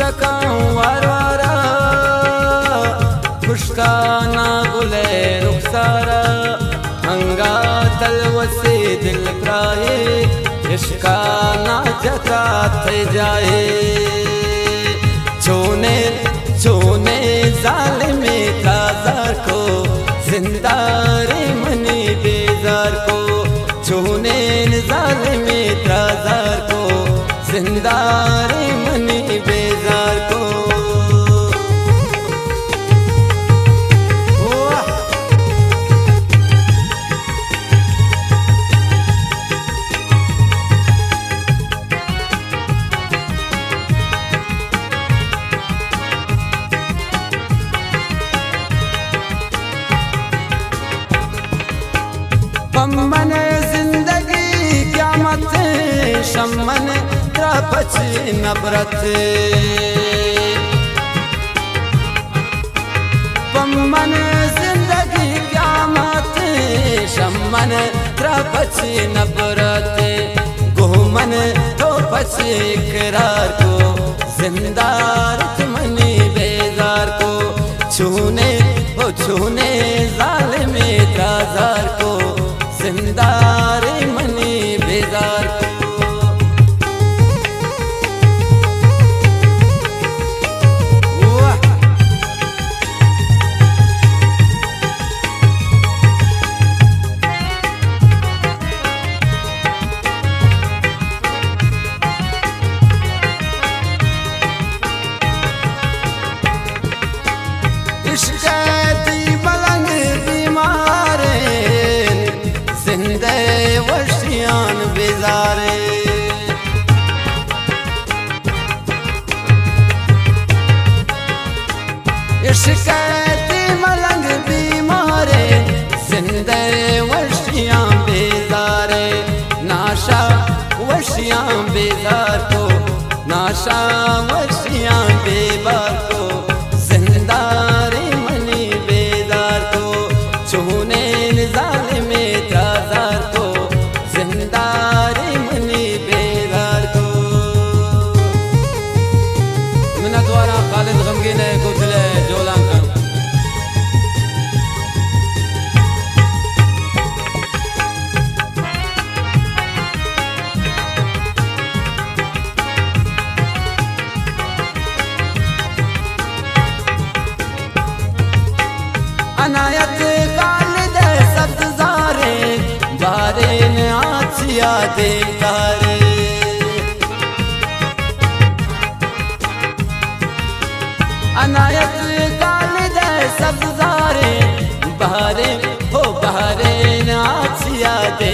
सकाऊं वारा खुशकाना गुले रुखसारा हंगा तलवसे दिल प्राए इश्काना जका थे जाए छोने छोने जालिमे ताजार को जिंदारे मनी बेजार को छोने जालिमे ताजार को जिंदारे मनी बेजार को पम्मन जिंदगी क़यामत शम्मन त्रापच नबरत पम्मन जिंदगी क़यामत शम्मन त्रापच नबरत गोमन तो पच इकरार को जिंदारत मनी बेजार को छूने ओ छूने ज़ालिमे ताज़ार को जिंदारे मनी बेजार इश्क़ मलंग बीमारे जिंदे वशियान बेजारे इश्क़ मलंग बीमारे जिंदे वशियां बेजारे नाशा वशियां बेजार को नाशा वशियां बेबार को जिंदारे मनी बेदार को छूने ज़ालिमे ताज़ार को जिंदारे मनी बेदार को मिना द्वारा खालिद गमगीन है गुजले जोलांका अनायत खालिद सब्ज़ारे बारे आछिया देकारे अनायत खालिद सब्ज़ारे बारे हो बारे आछिया दे